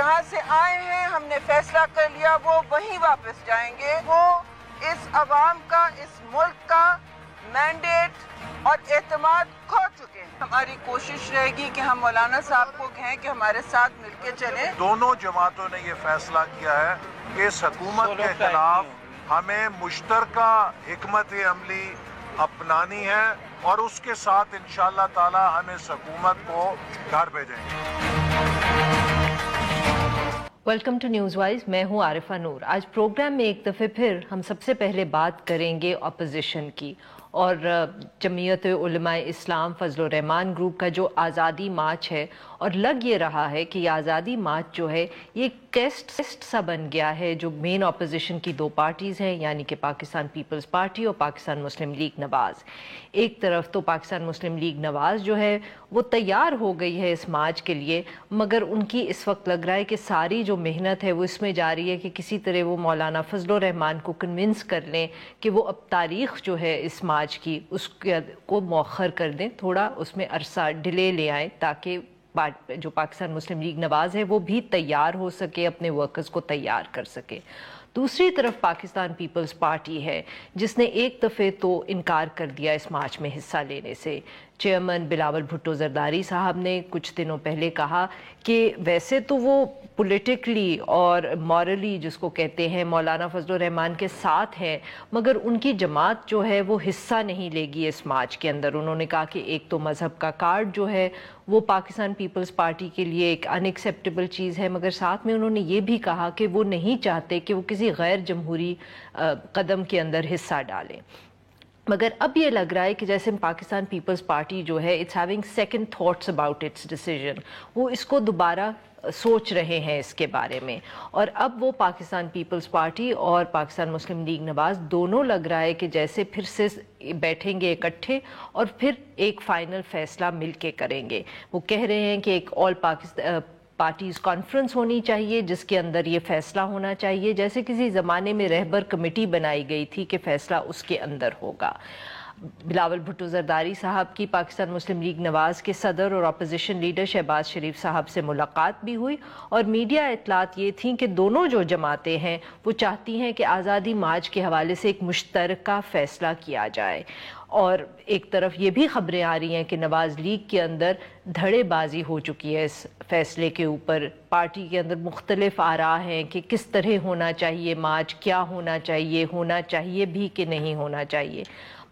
جہاں سے آئے ہیں ہم نے فیصلہ کر لیا وہ وہیں واپس جائیں گے. وہ اس عوام کا اس ملک کا مینڈیٹ اور اعتماد کھو چکے ہیں. ہماری کوشش رہے گی کہ ہم مولانا صاحب کو کہیں کہ ہمارے ساتھ مل کے چلیں. دونوں جماعتوں نے یہ فیصلہ کیا ہے کہ اس حکومت کے خلاف ہمیں مشترکہ حکمت عملی اپنانی ہے اور اس کے ساتھ انشاءاللہ تعالی ہم اس حکومت کو گھر بھیجیں گے. ویلکم ٹو نیوز وائز، میں ہوں عارفہ نور. آج پروگرام میں ایک دفعہ پھر ہم سب سے پہلے بات کریں گے اپوزیشن کی اور جمعیت علماء اسلام فضل الرحمان گروپ کا جو آزادی مارچ ہے، اور لگ یہ رہا ہے کہ یہ آزادی مارچ جو ہے یہ کیسٹ سا بن گیا ہے جو مین اپوزیشن کی دو پارٹیز ہیں، یعنی کہ پاکستان پیپلز پارٹی اور پاکستان مسلم لیگ نواز. ایک طرف تو پاکستان مسلم لیگ نواز جو ہے وہ تیار ہو گئی ہے اس مارچ کے لیے، مگر ان کی اس وقت لگ رہا ہے کہ ساری جو محنت ہے وہ اس میں جاری ہے کہ کسی طرح وہ مولانا فضل الرحمان کو کنونس کر لیں کہ وہ اب تاریخ جو ہے اس مارچ کی اس کو مؤخر کر دیں، تھوڑا اس میں عرصہ ڈیلے لے آئیں تاکہ جو پاکستان مسلم لیگ نواز ہے وہ بھی تیار ہو سکے، اپنے ورکرز کو تیار کر سکے. دوسری طرف پاکستان پیپلز پارٹی ہے جس نے ایک دفعہ تو انکار کر دیا اس مارچ میں حصہ لینے سے. چیئرمین بلاول بھٹو زرداری صاحب نے کچھ دنوں پہلے کہا کہ ویسے تو وہ پولیٹیکلی اور مورلی جس کو کہتے ہیں مولانا فضل الرحمان کے ساتھ ہیں، مگر ان کی جماعت جو ہے وہ حصہ نہیں لے گی اس مارچ کے اندر. انہوں نے کہا کہ ایک تو مذہب کا کارڈ جو ہے وہ پاکستان پیپلز پارٹی کے لیے ایک ان ایکسیپٹیبل چیز ہے، مگر ساتھ میں انہوں نے یہ بھی کہا کہ وہ نہیں چاہتے کہ وہ کسی غیر جمہوری قدم کے اندر حصہ ڈالیں. مگر اب یہ لگ رہا ہے کہ جیسے پاکستان پیپلز پارٹی جو ہے it's having second thoughts about its decision, وہ اس کو دوبارہ سوچ رہے ہیں اس کے بارے میں، اور اب وہ پاکستان پیپلز پارٹی اور پاکستان مسلم لیگ نواز دونوں لگ رہا ہے کہ جیسے پھر سے بیٹھیں گے اکٹھے اور پھر ایک فائنل فیصلہ مل کے کریں گے. وہ کہہ رہے ہیں کہ ایک آل پاکستان پارٹیز کانفرنس ہونی چاہیے جس کے اندر یہ فیصلہ ہونا چاہیے، جیسے کسی زمانے میں رہبر کمیٹی بنائی گئی تھی کہ فیصلہ اس کے اندر ہوگا. بلاول بھٹو زرداری صاحب کی پاکستان مسلم لیگ نواز کے صدر اور اپوزیشن لیڈر شہباز شریف صاحب سے ملاقات بھی ہوئی، اور میڈیا اطلاعات یہ تھیں کہ دونوں جو جماعتیں ہیں وہ چاہتی ہیں کہ آزادی مارچ کے حوالے سے ایک مشترکہ فیصلہ کیا جائے. اور ایک طرف یہ بھی خبریں آ رہی ہیں کہ نواز لیگ کے اندر دھڑے بازی ہو چکی ہے اس فیصلے کے اوپر. پارٹی کے اندر مختلف آراء ہیں کہ کس طرح ہونا چاہیے مارچ، کیا ہونا چاہیے بھی کہ نہیں ہونا چاہیے.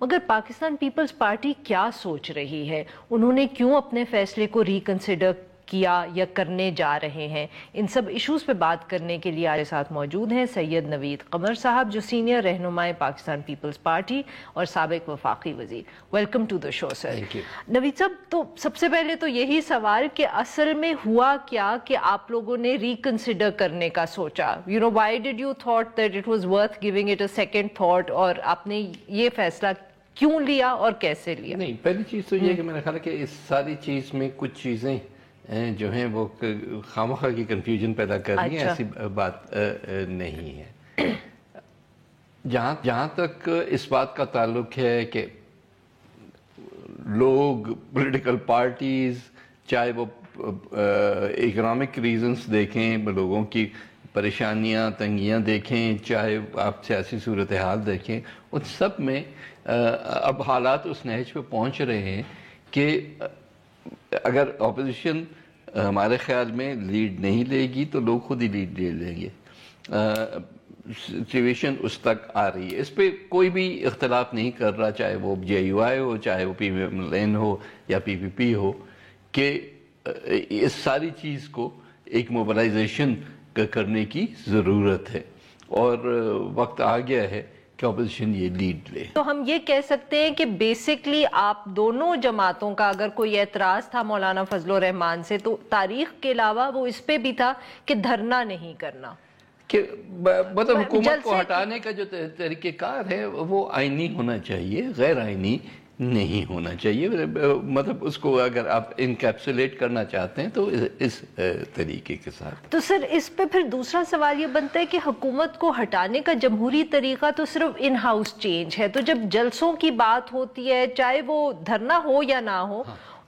مگر پاکستان پیپلز پارٹی کیا سوچ رہی ہے؟ انہوں نے کیوں اپنے فیصلے کو ریکنسیڈر کیا یا کرنے جا رہے ہیں؟ ان سب ایشوز پہ بات کرنے کے لیے آج ساتھ موجود ہیں سید نوید قمر صاحب جو سینئر رہنما پاکستان پیپلز پارٹی اور سابق وفاقی وزیر. ویلکم ٹو دا شو سر. نوید صاحب، تو سب سے پہلے تو یہی سوال کہ اصل میں ہوا کیا کہ آپ لوگوں نے ریکنسیڈر کرنے کا سوچا؟ Why did you thought that it was worth giving it a second thought, اور آپ نے یہ فیصلہ کیوں لیا اور کیسے لیا؟ نہیں، پہلی چیز تو یہ کہ میرا خیال ہے کہ اس ساری چیز میں کچھ چیزیں جو ہیں وہ خامخواہ کی کنفیوژن پیدا کر رہی ہیں. ایسی بات نہیں ہے. جہاں تک اس بات کا تعلق ہے کہ لوگ پولیٹیکل پارٹیز چاہے وہ اکنامک ریزنز دیکھیں، لوگوں کی پریشانیاں تنگیاں دیکھیں، چاہے آپ سیاسی صورتحال دیکھیں، ان سب میں اب حالات اس نہج پہ پہنچ رہے ہیں کہ اگر اپوزیشن ہمارے خیال میں لیڈ نہیں لے گی تو لوگ خود ہی لیڈ لے لیں گے. سچویشن اس تک آ رہی ہے، اس پہ کوئی بھی اختلاف نہیں کر رہا، چاہے وہ جے یو آئی ہو، چاہے وہ پی ایم این ہو یا پی پی پی ہو، کہ اس ساری چیز کو ایک موبلائزیشن کرنے کی ضرورت ہے اور وقت آ گیا ہے کہ اپوزیشن یہ لیڈ لے. تو ہم یہ کہہ سکتے ہیں کہ بیسکلی آپ دونوں جماعتوں کا اگر کوئی اعتراض تھا مولانا فضل الرحمان سے تو تاریخ کے علاوہ وہ اس پہ بھی تھا کہ دھرنا نہیں کرنا، کہ مطلب حکومت کو ہٹانے کا جو طریقہ کار ہے وہ آئینی ہونا چاہیے، غیر آئینی نہیں ہونا چاہیے. مطلب اس کو اگر آپ انکیپسولیٹ کرنا چاہتے ہیں تو اس طریقے کے ساتھ. تو سر اس پہ پھر دوسرا سوال یہ بنتا ہے کہ حکومت کو ہٹانے کا جمہوری طریقہ تو صرف ان ہاؤس چینج ہے، تو جب جلسوں کی بات ہوتی ہے چاہے وہ دھرنا ہو یا نہ ہو،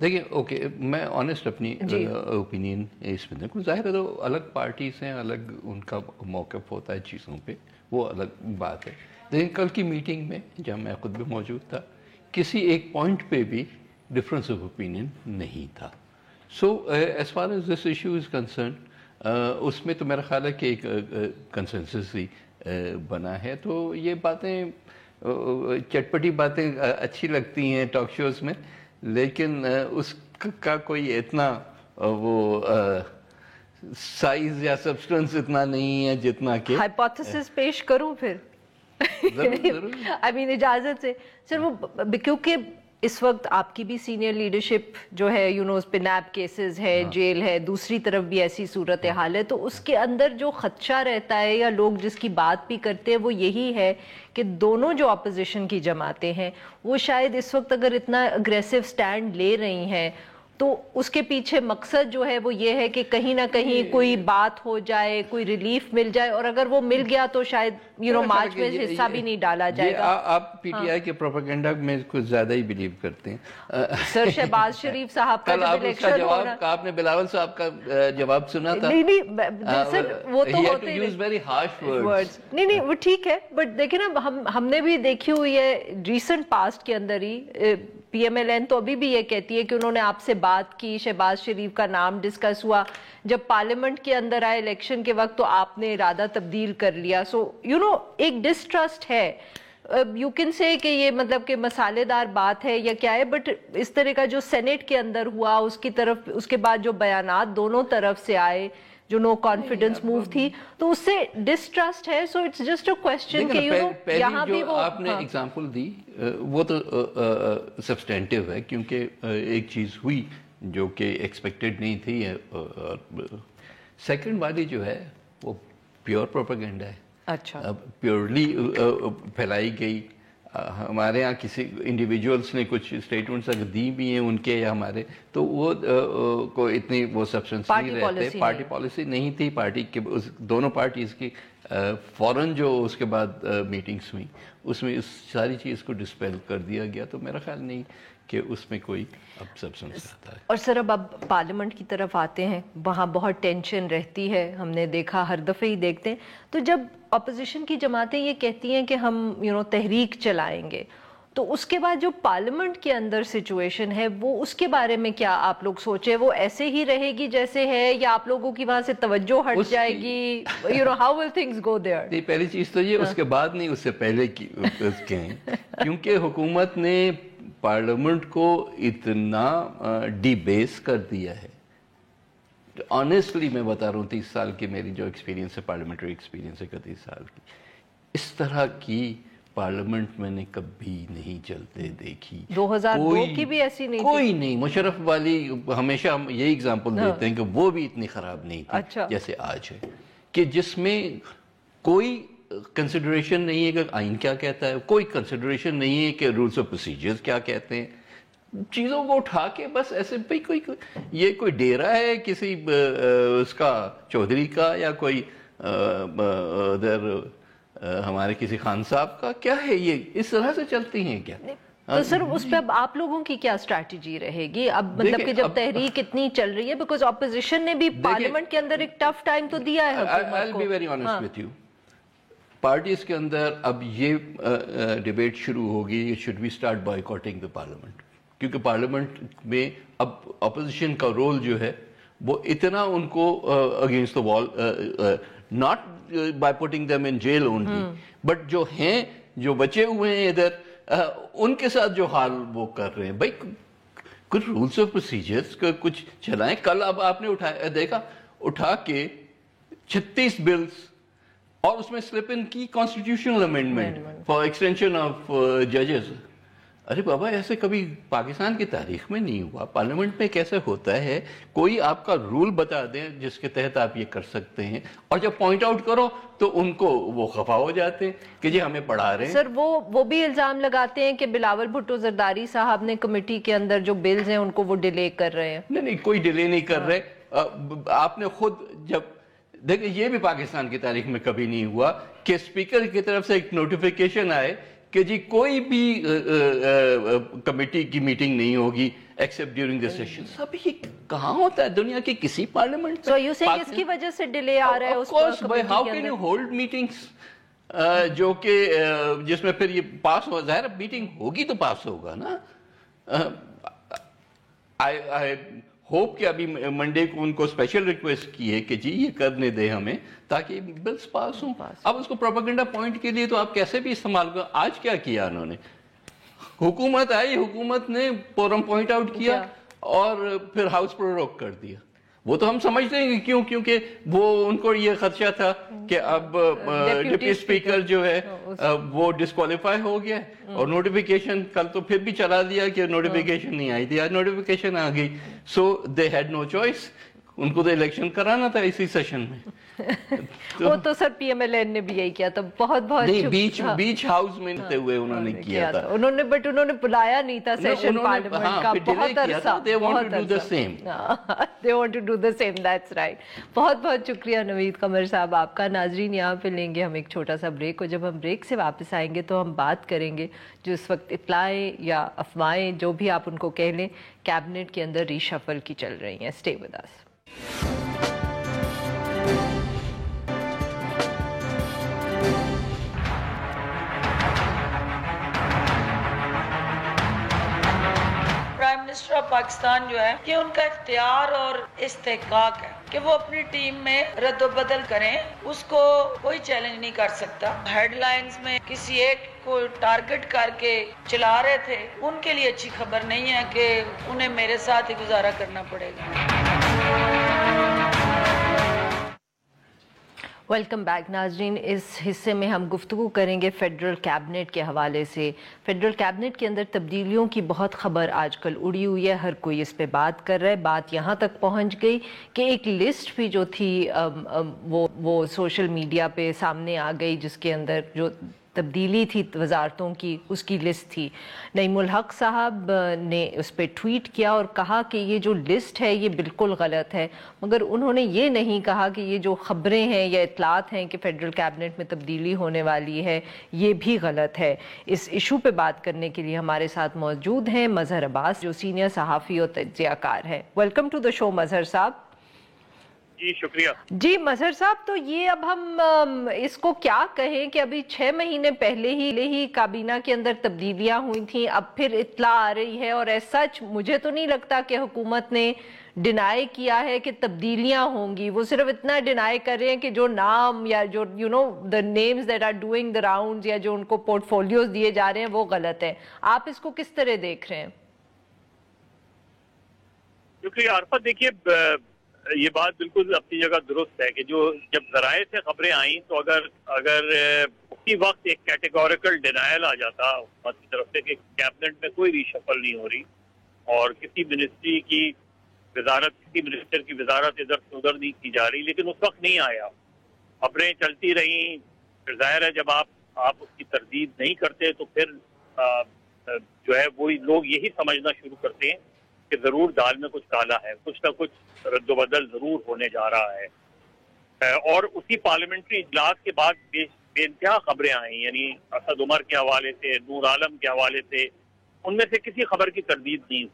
دیکھیں اوکے میں آنیسٹ اپنی اوپینین اس میں دیکھوں ظاہر ہے تو الگ پارٹیز ہیں الگ ان کا موقف ہوتا ہے چیزوں پہ وہ الگ بات ہے لیکن کل کی میٹنگ میں جب میں خود بھی موجود تھا کسی ایک پوائنٹ پہ بھی ڈفرینس آف اوپینین نہیں تھا so as far as this issue is concern اس میں تو میرا خیال ہے کہ ایک کنسنسس ہی بنا ہے تو یہ باتیں چٹپٹی باتیں اچھی لگتی ہیں ٹاک شوز میں لیکن اس کا کوئی اتنا وہ سائز یا سبسٹنس اتنا نہیں ہے جتنا کہ ہائپوتھیسس پیش کروں پھر آئی مین اجازت سے سر وہ کیونکہ اس وقت آپ کی بھی سینئر لیڈرشپ جو ہے اس پہ نیب کیسز ہے جیل ہے دوسری طرف بھی ایسی صورتحال ہے تو اس کے اندر جو خدشہ رہتا ہے یا لوگ جس کی بات بھی کرتے ہیں وہ یہی ہے کہ دونوں جو اپوزیشن کی جماعتیں ہیں وہ شاید اس وقت اگر اتنا اگریسو سٹینڈ لے رہی ہیں تو اس کے پیچھے مقصد جو ہے وہ یہ ہے کہ کہیں نہ کہیں کوئی بات ہو جائے کوئی ریلیف مل جائے اور اگر وہ مل گیا تو شاید مارچ میں حصہ بھی نہیں ڈالا جائے گا. آپ پی ٹی آئی کے پروپیگنڈا میں کچھ زیادہ ہی بلیو کرتے ہیں. سر شہباز شریف صاحب کا جب الیکشن ہو رہا آپ نے بلاول صاحب کا جواب سنا تھا. نہیں سر وہ تو ہوتے نہیں وہ ٹھیک ہے بٹ دیکھیں نا ہم نے بھی دیکھی ہوئی ہے ریسنٹ پاسٹ کے اندر ہی پی ایم ایل این تو ابھی بھی یہ کہتی ہے کہ انہوں نے آپ سے بات کی شہباز شریف کا نام ڈسکس ہوا جب پارلیمنٹ کے اندر آئے الیکشن کے وقت تو آپ نے ارادہ تبدیل کر لیا. سو ایک ڈسٹرسٹ ہے یو کین سے کہ یہ مطلب کہ مسالے دار بات ہے یا کیا ہے بٹ اس طرح کا جو سینیٹ کے اندر ہوا اس کی طرف اس کے بعد جو بیانات دونوں طرف سے آئے جو نو کانفیڈنس موو تھی تو اس سے ڈسٹرسٹ ہے. So it's just a question کہ یہاں بھی وہ آپ نے ایگزامپل دی وہ تو سبسٹینٹیو ہے کیونکہ ایک چیز ہوئی جو کہ ایکسپیکٹڈ نہیں تھی. سیکنڈ والی جو ہے وہ پیور پروپیگنڈا ہے. اچھا پیورلی پھیلائی گئی. ہمارے یہاں کسی انڈیویجولس نے کچھ اسٹیٹمنٹس اگر دی بھی ہیں ان کے یا ہمارے تو وہ کو اتنی وہ سبسٹنس نہیں رہتے. پارٹی پالیسی نہیں تھی پارٹی کے دونوں پارٹیز کی. فوراً جو اس کے بعد میٹنگس ہوئیں اس میں اس ساری چیز کو ڈسپیل کر دیا گیا تو میرا خیال نہیں کہ اس میں کوئی اب سبسٹنس رہتا ہے. اور سر اب پارلیمنٹ کی طرف آتے ہیں وہاں بہت ٹینشن رہتی ہے ہم نے دیکھا ہر دفعہ ہی دیکھتے ہیں تو جب اپوزیشن کی جماعتیں یہ کہتی ہیں کہ ہم تحریک چلائیں گے تو اس کے بعد جو پارلیمنٹ کے اندر سچویشن ہے وہ اس کے بارے میں کیا آپ لوگ سوچے وہ ایسے ہی رہے گی جیسے ہے یا آپ لوگوں کی وہاں سے توجہ ہٹ جائے گی how will things go there؟ پہلی چیز تو یہ اس کے بعد نہیں اس سے پہلے کی کیونکہ حکومت نے پارلیمنٹ کو اتنا ڈی بیس کر دیا ہے. آنیسٹلی میں بتا رہا ہوں 30 سال کی میری جو ایکسپیرینس ہے پارلیمنٹری ایکسپیرینس ہے 31 سال کی اس طرح کی پارلیمنٹ میں نے کبھی نہیں چلتے دیکھی. 2002 کی بھی ایسی نہیں کوئی نہیں. مشرف والی ہمیشہ ہم یہی اگزامپل دیتے ہیں کہ وہ بھی اتنی خراب نہیں تھی جیسے آج ہے کہ جس میں کوئی کنسیڈریشن نہیں ہے کہ آئین کیا کہتا ہے کوئی کنسیڈریشن نہیں ہے کہ رولز آف پروسیجرز کیا کہتے ہیں. چیزوں کو اٹھا کے بس ایسے بھائی یہ کوئی ڈیرا ہے کسی اس کا چودھری کا یا کوئی ادھر ہمارے کسی خان صاحب کا کیا ہے یہ اس طرح سے چلتی ہیں کیا؟ تو سر اس پہ اب آپ لوگوں کی کیا اسٹریٹجی رہے گی اب مطلب کہ جب تحریک اتنی چل رہی ہے بیکاز اپوزیشن نے بھی پارلیمنٹ کے اندر ایک ٹف ٹائم تو دیا ہے حکومت کو. I'll be very honest with you. Parties کے اندر اب یہ ڈیبیٹ شروع ہوگی should we start boycotting the parliament کیونکہ پارلیمنٹ میں اب اپوزیشن کا رول جو ہے وہ اتنا ان کو against the wall not by putting them in jail only but جو ہیں جو بچے ہوئے ہیں ادھر ان کے ساتھ جو حال وہ کر رہے ہیں بھائی کچھ رولس آف پروسیجرز کا کچھ چلائیں. کل اب آپ نے دیکھا اٹھا کے 36 بلز اور اس میں سلپ ان کی constitutional amendment for extension of ججز. ارے بابا ایسے کبھی پاکستان کی تاریخ میں نہیں ہوا. پارلیمنٹ میں کیسے ہوتا ہے کوئی آپ کا رول بتا دیں جس کے تحت آپ یہ کر سکتے ہیں اور جب پوائنٹ آؤٹ کرو تو ان کو وہ خفا ہو جاتے ہیں کہ جی ہمیں پڑھا رہے ہیں. سر وہ بھی الزام لگاتے ہیں کہ بلاول بھٹو زرداری صاحب نے کمیٹی کے اندر جو بلز ہیں ان کو وہ ڈیلے کر رہے ہیں. نہیں کوئی ڈیلے نہیں کر رہے. آپ نے خود جب دیکھیں یہ بھی پاکستان کی تاریخ میں کبھی نہیں ہوا کہ اسپیکر کی طرف سے ایک نوٹیفیکیشن آئے کہ جی کوئی بھی کمیٹی کی میٹنگ نہیں ہوگی ایکسپٹ ڈیورنگ دی سیشن. اب یہ کہاں ہوتا ہے دنیا کی کسی پارلیمنٹ سو یو سینگ اس کی وجہ سے ڈیلے آ رہا ہے اس کو. How can you hold meetings جو کہ جس میں پھر یہ پاس ہو, ظاہر میٹنگ ہوگی تو پاس ہوگا نا. I ہوپ کہ ابھی منڈے کو ان کو اسپیشل ریکویسٹ کی ہے کہ جی یہ کرنے دے ہمیں تاکہ بلز پاس ہوں. اب اس کو پروپیگنڈا پوائنٹ کے لیے تو آپ کیسے بھی استعمال کرو. آج کیا کیا انہوں نے, حکومت آئی, حکومت نے فورم پوائنٹ آؤٹ کیا اور پھر ہاؤس پروروگ کر دیا. وہ تو ہم سمجھتے ہیں کہ کیوں, کیونکہ وہ ان کو یہ خدشہ تھا کہ اب ڈپٹی اسپیکر جو ہے وہ ڈسکوالیفائی ہو گیا اور نوٹیفیکیشن کل تو پھر بھی چلا دیا کہ نوٹیفیکیشن نہیں آئی تھی, آج نوٹیفیکیشن آ گئی. سو دے ہیڈ نو چوائس, ان کو تو الیکشن کرانا تھا اسی سیشن میں. وہ تو سر پی ایم ایل این نے بھی یہی کیا تھا, بہت بیچ ہاؤس میں رہتے ہوئے انہوں نے کیا تھا. بٹ انہوں نے بلایا نہیں تھا سیشن پارلیمنٹ کا بہت عرصہ. They want to do the same. They want to do the same, that's right. بہت بہت شکریہ نوید قمر صاحب آپ کا. ناظرین یہاں پہ لیں گے ہم ایک چھوٹا سا بریک, اور جب ہم بریک سے واپس آئیں گے تو ہم بات کریں گے جو اس وقت اطلاعیں یا افواہیں جو بھی آپ ان کو کہہ لیں کیبنٹ کے اندر ری شفل کی چل رہی ہیں. Stay with us. Prime minister of Pakistan جو ہے یہ ان کا اختیار اور استحقاق ہے کہ وہ اپنی ٹیم میں رد و بدل کریں, اس کو کوئی چیلنج نہیں کر سکتا. ہیڈ لائنز میں کسی ایک کو ٹارگٹ کر کے چلا رہے تھے, ان کے لیے اچھی خبر نہیں ہے کہ انہیں میرے ساتھ ہی گزارا کرنا پڑے گا. ویلکم بیک ناظرین. اس حصے میں ہم گفتگو کریں گے فیڈرل کیبنٹ کے حوالے سے. فیڈرل کیبنٹ کے اندر تبدیلیوں کی بہت خبر آج کل اڑی ہوئی ہے, ہر کوئی اس پہ بات کر رہا ہے. بات یہاں تک پہنچ گئی کہ ایک لسٹ بھی جو تھی وہ سوشل میڈیا پہ سامنے آ گئی جس کے اندر جو تبدیلی تھی وزارتوں کی اس کی لسٹ تھی. نعیم الحق صاحب نے اس پہ ٹویٹ کیا اور کہا کہ یہ جو لسٹ ہے یہ بالکل غلط ہے, مگر انہوں نے یہ نہیں کہا کہ یہ جو خبریں ہیں یا اطلاعات ہیں کہ فیڈرل کیبنٹ میں تبدیلی ہونے والی ہے یہ بھی غلط ہے. اس ایشو پہ بات کرنے کے لیے ہمارے ساتھ موجود ہیں مظہر عباس جو سینئر صحافی اور تجزیہ کار ہیں. ویلکم ٹو دا شو مظہر صاحب. جی شکریہ. جی مظہر صاحب, تو یہ اب ہم اس کو کیا کہیں کہ ابھی 6 مہینے پہلے ہی کابینہ کے اندر تبدیلیاں ہوئی تھیں, اب پھر اطلاع آ رہی ہے, اور ایز سچ مجھے تو نہیں لگتا کہ حکومت نے ڈینائی کیا ہے کہ تبدیلیاں ہوں گی. وہ صرف اتنا ڈینائی کر رہے ہیں کہ جو نام یا جو the names that are doing the rounds یا جو ان کو پورٹ فولیوز دیے جا رہے ہیں وہ غلط ہیں. آپ اس کو کس طرح دیکھ رہے ہیں؟ شکریہ عرفت. دیکھیے یہ بات بالکل اپنی جگہ درست ہے کہ جو جب ذرائع سے خبریں آئیں تو اگر اسی وقت ایک کیٹیگوریکل ڈینائل آ جاتا حکومت کی طرف سے کہ کیبنٹ میں کوئی ری شفل نہیں ہو رہی اور کسی منسٹری کی وزارت کسی منسٹر کی وزارت ادھر سے ادھر نہیں کی جا رہی, لیکن اس وقت نہیں آیا, خبریں چلتی رہیں. پھر ظاہر ہے جب آپ اس کی تردید نہیں کرتے تو پھر جو ہے وہی لوگ یہی سمجھنا شروع کرتے ہیں کہ ضرور دال میں کچھ کالا ہے, کچھ نہ کچھ رد و بدل ضرور ہونے جا رہا ہے. اور اسی پارلیمنٹری اجلاس کے بعد بے انتہا خبریں آئیں, یعنی اسد عمر کے حوالے سے, نور عالم کے حوالے سے, ان میں سے کسی خبر کی تردید نہیں ہوئی.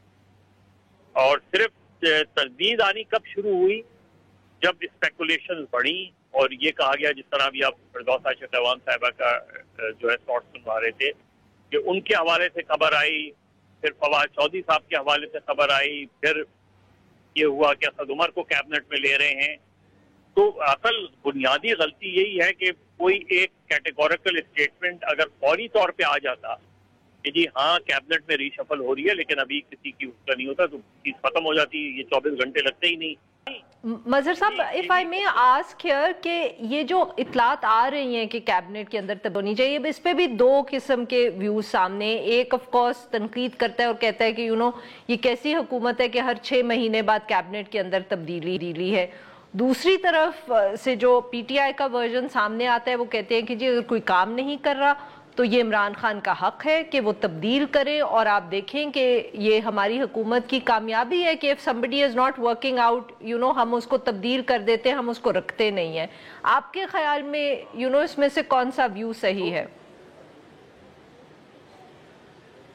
اور صرف تردید آنی کب شروع ہوئی؟ جب اسپیکولیشن بڑھی اور یہ کہا گیا, جس طرح بھی آپ فردوس عائشہ دیوان صاحبہ کا جو ہے سورس سنوا رہے تھے, کہ ان کے حوالے سے خبر آئی, پھر فواد چودھری صاحب کے حوالے سے خبر آئی, پھر یہ ہوا کہ اسد عمر کو کیبنٹ میں لے رہے ہیں. تو اصل بنیادی غلطی یہی ہے کہ کوئی ایک کیٹیگوریکل اسٹیٹمنٹ اگر فوری طور پہ آ جاتا کہ جی ہاں کیبنٹ میں ری شفل ہو رہی ہے لیکن ابھی کسی کی اس کا نہیں ہوتا, تو چیز ختم ہو جاتی, یہ 24 گھنٹے لگتے ہی نہیں. مظہر صاحب, if I may ask here کہ یہ جو اطلاعات آ رہی ہیں کہ کیبنٹ کے اندر تب ہونی چاہیے, اس پہ بھی 2 قسم کے ویوز سامنے. ایک آف کورس تنقید کرتا ہے اور کہتا ہے کہ یہ کیسی حکومت ہے کہ ہر 6 مہینے بعد کیبنٹ کے اندر تبدیلی ہے. دوسری طرف سے جو پی ٹی آئی کا ورژن سامنے آتا ہے وہ کہتے ہیں کہ جی اگر کوئی کام نہیں کر رہا تو یہ عمران خان کا حق ہے کہ وہ تبدیل کریں, اور آپ دیکھیں کہ یہ ہماری حکومت کی کامیابی ہے کہ if somebody is not working out, ہم اس کو تبدیل کر دیتے ہیں, ہم اس کو رکھتے نہیں ہیں. آپ کے خیال میں اس میں سے کون سا ویو صحیح ہے؟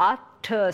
8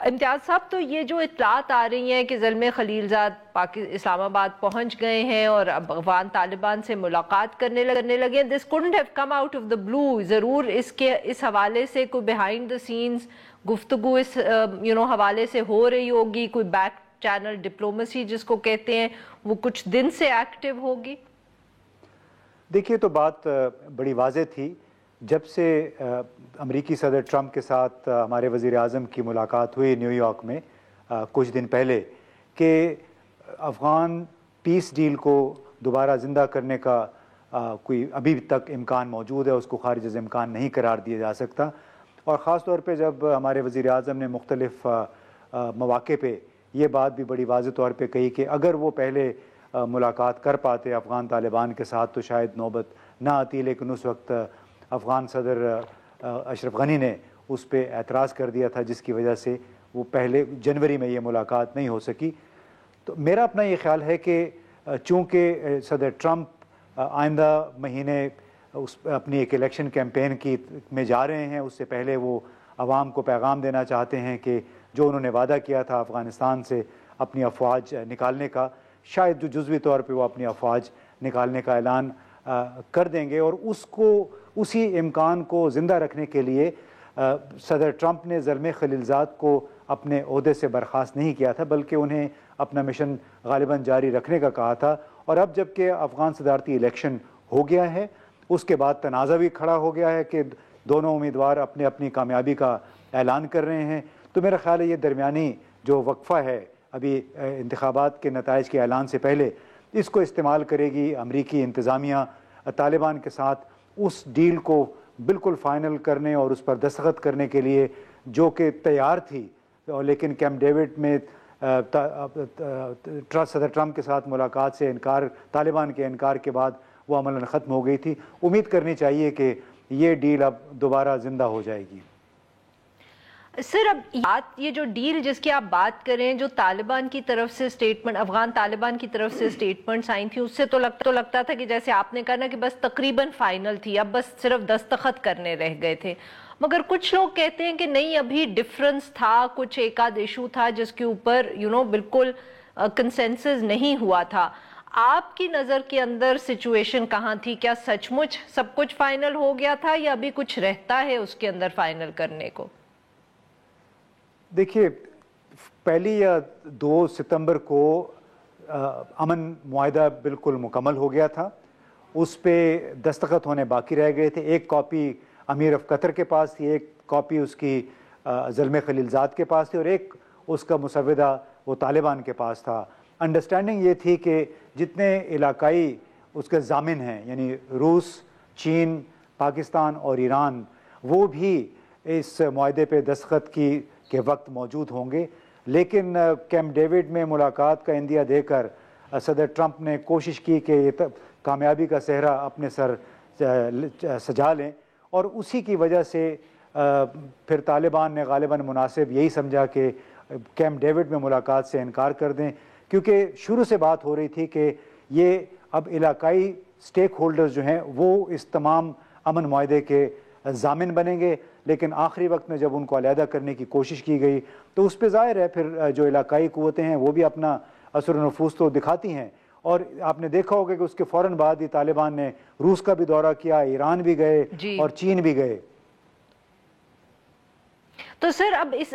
امتیاز صاحب، تو یہ جو اطلاعات آ رہی ہیں کہ زلمے خلیلزاد اسلام آباد پہنچ گئے ہیں اور اب افغان طالبان سے ملاقات کرنے لگے، دس couldn't have come out of the blue. ضرور اس حوالے سے کوئی بیہائنڈ دا سینز گفتگو اس حوالے سے ہو رہی ہوگی، کوئی بیک چینل ڈپلومیسی جس کو کہتے ہیں وہ کچھ دن سے ایکٹیو ہوگی؟ دیکھیے، تو بات بڑی واضح تھی جب سے امریکی صدر ٹرمپ کے ساتھ ہمارے وزیر اعظم کی ملاقات ہوئی نیو یارک میں کچھ دن پہلے، کہ افغان پیس ڈیل کو دوبارہ زندہ کرنے کا کوئی ابھی تک امکان موجود ہے، اس کو خارج از امکان نہیں قرار دیا جا سکتا. اور خاص طور پہ جب ہمارے وزیر اعظم نے مختلف مواقع پہ یہ بات بھی بڑی واضح طور پہ کہی کہ اگر وہ پہلے ملاقات کر پاتے افغان طالبان کے ساتھ تو شاید نوبت نہ آتی، لیکن اس وقت افغان صدر اشرف غنی نے اس پہ اعتراض کر دیا تھا، جس کی وجہ سے وہ پہلے جنوری میں یہ ملاقات نہیں ہو سکی. تو میرا اپنا یہ خیال ہے کہ چونکہ صدر ٹرمپ آئندہ مہینے اپنی ایک الیکشن کیمپین میں جا رہے ہیں، اس سے پہلے وہ عوام کو پیغام دینا چاہتے ہیں کہ جو انہوں نے وعدہ کیا تھا افغانستان سے اپنی افواج نکالنے کا، شاید جو جزوی طور پہ وہ اپنی افواج نکالنے کا اعلان کر دیں گے. اور اسی امکان کو زندہ رکھنے کے لیے صدر ٹرمپ نے زلمے خلیلزاد کو اپنے عہدے سے برخاست نہیں کیا تھا، بلکہ انہیں اپنا مشن غالباً جاری رکھنے کا کہا تھا. اور اب جب کہ افغان صدارتی الیکشن ہو گیا ہے، اس کے بعد تنازع بھی کھڑا ہو گیا ہے کہ دونوں امیدوار اپنی اپنی کامیابی کا اعلان کر رہے ہیں، تو میرا خیال ہے یہ درمیانی جو وقفہ ہے ابھی انتخابات کے نتائج کے اعلان سے پہلے، اس کو استعمال کرے گی امریکی انتظامیہ طالبان کے ساتھ اس ڈیل کو بالکل فائنل کرنے اور اس پر دستخط کرنے کے لیے، جو کہ تیار تھی لیکن کیمپ ڈیوڈ میں صدر ٹرمپ کے ساتھ ملاقات سے انکار، طالبان کے انکار کے بعد وہ عملاً ختم ہو گئی تھی. امید کرنی چاہیے کہ یہ ڈیل اب دوبارہ زندہ ہو جائے گی. سر، اب یہ جو ڈیل جس کی آپ بات کریں، جو طالبان کی طرف سے اسٹیٹمنٹ، افغان طالبان کی طرف سے اسٹیٹمنٹس آئی تھیں، اس سے تو لگتا تھا کہ جیسے آپ نے کہا نا کہ بس تقریباً فائنل تھی، اب بس صرف دستخط کرنے رہ گئے تھے. مگر کچھ لوگ کہتے ہیں کہ نہیں، ابھی ڈفرنس تھا، کچھ ایک آدھ ایشو تھا جس کے اوپر بالکل کنسنسس نہیں ہوا تھا. آپ کی نظر کے اندر سچویشن کہاں تھی؟ کیا سچ مچ سب کچھ فائنل ہو گیا تھا یا ابھی کچھ رہتا ہے اس کے اندر فائنل کرنے کو؟ دیکھیے، 1 یا 2 ستمبر کو امن معاہدہ بالکل مکمل ہو گیا تھا، اس پہ دستخط ہونے باقی رہ گئے تھے. ایک کاپی امیر آف قطر کے پاس تھی، ایک کاپی اس کی زلمے خلیلزاد کے پاس تھی، اور ایک اس کا مسودہ وہ طالبان کے پاس تھا. انڈرسٹینڈنگ یہ تھی کہ جتنے علاقائی اس کے ضامن ہیں، یعنی روس، چین، پاکستان اور ایران، وہ بھی اس معاہدے پہ دستخط کے وقت موجود ہوں گے. لیکن کیمپ ڈیوڈ میں ملاقات کا عندیہ دے کر صدر ٹرمپ نے کوشش کی کہ یہ کامیابی کا صحرا اپنے سر سجا لیں، اور اسی کی وجہ سے پھر طالبان نے غالباً مناسب یہی سمجھا کہ کیمپ ڈیوڈ میں ملاقات سے انکار کر دیں، کیونکہ شروع سے بات ہو رہی تھی کہ یہ اب علاقائی سٹیک ہولڈرز جو ہیں وہ اس تمام امن معاہدے کے ضامن بنیں گے. لیکن آخری وقت میں جب ان کو علیحدہ کرنے کی کوشش کی گئی تو اس پہ ظاہر ہے پھر جو علاقائی قوتیں ہیں وہ بھی اپنا اثر و نفوذ تو دکھاتی ہیں. اور آپ نے دیکھا ہوگا کہ اس کے فوراً بعد ہی طالبان نے روس کا بھی دورہ کیا، ایران بھی گئے اور چین بھی گئے. تو سر،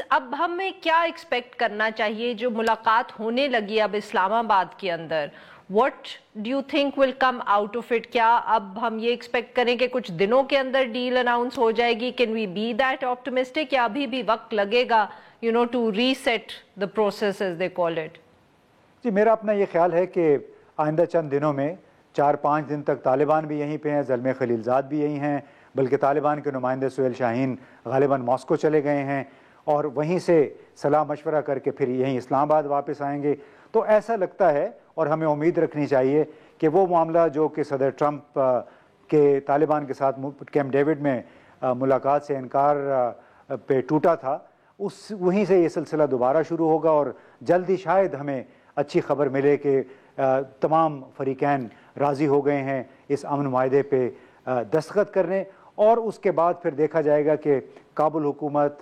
اب ہمیں کیا ایکسپیکٹ کرنا چاہیے جو ملاقات ہونے لگی اب اسلام آباد کے اندر؟ What do you think will come out of it? کیا اب ہم یہ ایکسپیکٹ کریں کہ کچھ دنوں کے اندر ڈیل اناؤنس ہو جائے گی؟ Can we be that optimistic یا ابھی بھی وقت لگے گا to reset the process as they call it? جی، میرا اپنا یہ خیال ہے کہ آئندہ چند دنوں میں 4-5 دن تک طالبان بھی یہیں پہ ہیں، زلمے خلیلزاد بھی یہیں ہیں، بلکہ طالبان کے نمائندے سہیل شاہین غالباً ماسکو چلے گئے ہیں اور وہیں سے صلاح مشورہ کر کے پھر یہیں اسلام آباد واپس آئیں گے. تو ایسا لگتا ہے اور ہمیں امید رکھنی چاہیے کہ وہ معاملہ جو کہ صدر ٹرمپ کے طالبان کے ساتھ کیمپ ڈیوڈ میں ملاقات سے انکار پہ ٹوٹا تھا، وہیں سے یہ سلسلہ دوبارہ شروع ہوگا، اور جلد ہی شاید ہمیں اچھی خبر ملے کہ تمام فریقین راضی ہو گئے ہیں اس امن معاہدے پہ دستخط کرنے. اور اس کے بعد پھر دیکھا جائے گا کہ کابل حکومت،